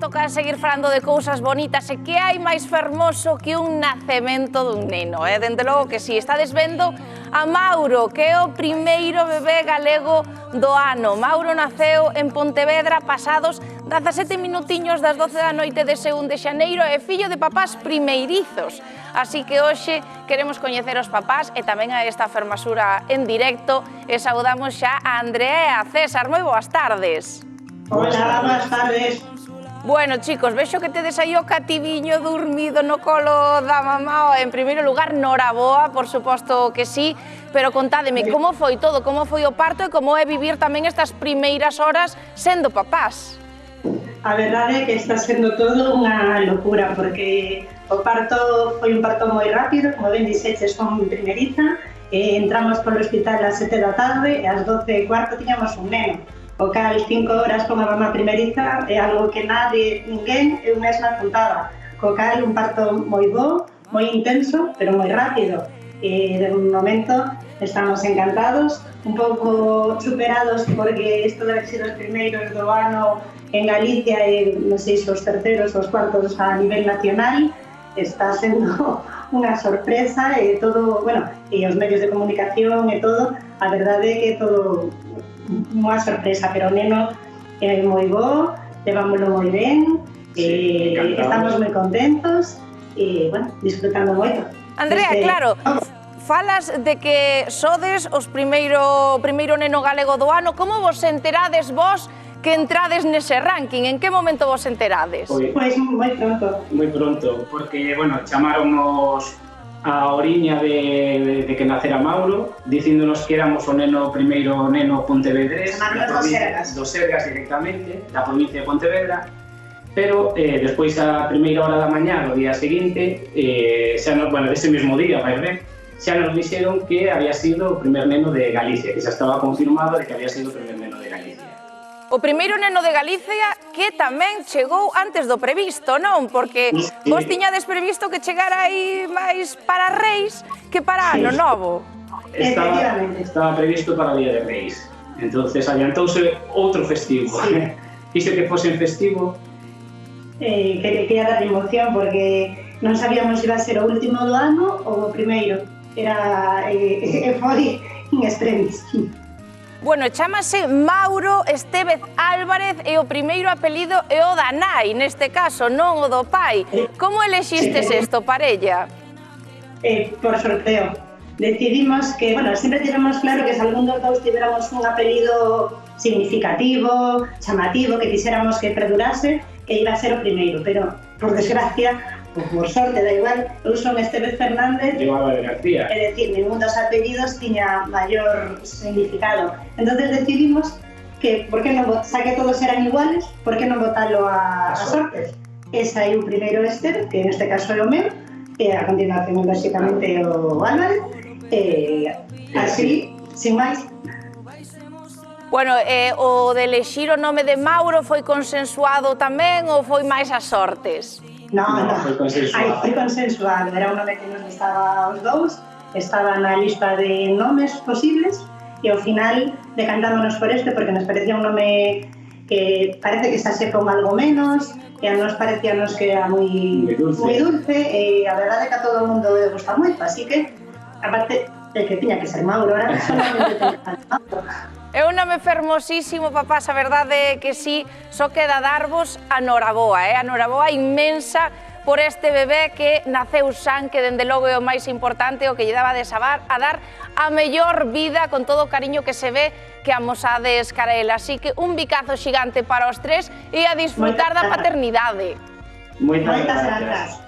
toca seguir falando de cousas bonitas e que hai máis fermoso que un nacemento dun neno, dende logo que si, estades vendo a Mauro, que é o primeiro bebé galego do ano. Mauro naceu en Pontevedra pasados 17 minutiños das 12 da noite dese 1 de xaneiro e fillo de papás primeirizos. Así que hoxe queremos coñecer os papás e tamén a esta fermasura en directo e saudamos xa a Andrea e a César. Moi boas tardes. Hola, boas tardes. Bueno, chicos, vexo que tedes aí o cativiño dormido no colo da mamá. En primeiro lugar, noraboa, por suposto que sí, pero contádeme, como foi todo, como foi o parto e como é vivir tamén estas primeiras horas sendo papás? A verdade é que está sendo todo unha locura, porque o parto foi un parto moi rápido, como ben dixeches, con primeriza, entramos polo hospital ás 7 da tarde e ás 12:15 tiñamos un neno. O cal 5 horas con a mamá primeriza é algo que ninguén eu mesma contaba. Co cal un parto moi bo, moi intenso, pero moi rápido. E de momento estamos encantados, un pouco superados porque isto debe ser os primeiros do ano en Galicia e non sei se os terceros ou os cuartos a nivel nacional. Está sendo unha sorpresa e todo, bueno, e os medios de comunicación e todo, a verdade é que todo unha sorpresa, pero o neno é moi bo, levámoslo moi ben, estamos moi contentos e, bueno, disfrutando moito. Andrea, claro, falas de que sodes os primeiro neno galego do ano. Como vos enterades vos que entrades nese ranking? En que momento vos enterades? Pois moi pronto. Moi pronto, porque, bueno, chamaronnos a oriña de que nacera Mauro, dicíndonos que éramos o primeiro neno pontevedrés, do Sergas directamente, da provincia de Pontevedra, pero despois a primeira hora da mañá, no día seguinte, dese mesmo día, vai ver, xa nos dixeron que había sido o primer neno de Galicia, que xa estaba confirmado de que había sido o primer neno de Galicia. O primeiro neno de Galicia que tamén chegou antes do previsto, non? Porque vos tiñades previsto que chegara aí máis para Reis que para Ano Novo. Estaba previsto para o Día de Reis, entonces adiantouse outro festivo. Quixo que fose en festivo. Quería dar emoción porque non sabíamos se iba a ser o último do ano ou o primeiro. Foi in extremis. Bueno, chámase Mauro Estévez Álvarez e o primeiro apelido é o da nai, neste caso, non o do pai. Como elexistes isto, parella? Por sorteo. Decidimos que, bueno, sempre tivemos claro que se algún dos dous tiveramos un apelido significativo, chamativo, que quixéramos que perdurase, que iba a ser o primeiro, pero, por desgracia, por sorte, da igual, eu son Estévez Fernández e García. É dicir, ningún dos apelidos tiña maior significado. Entonces decidimos que, xa que todos eran iguales, por que non botalo a sorte? E saiu primeiro Estévez, que neste caso é o meu, e a continuación, lóxicamente, o Álvarez, e así, sin máis. Bueno, o de elexir o nome de Mauro foi consensuado tamén ou foi máis as sortes? Non, foi consensuado. Foi consensuado, era un nome que nos gustaba aos dous, estaba na lista de nomes posibles e ao final decantámonos por este porque nos parecía un nome que parece que xa se pon algo menos e a nos parecíanos que era moi dulce e a verdade é que a todo o mundo le gusta moito, así que aparte de que tiña que ser Mauro, ahora solamente teña que ser Mauro. É un nome fermosísimo, papás, a verdade é que sí, só queda darvos a noraboa, a noraboa inmensa por este bebé que naceu san, que dende logo é o máis importante, o que lle daba de saber a dar a mellor vida con todo o cariño que se ve que amosades cara a él. Así que un bicazo xigante para os tres e a disfrutar da paternidade. Moitas grazas.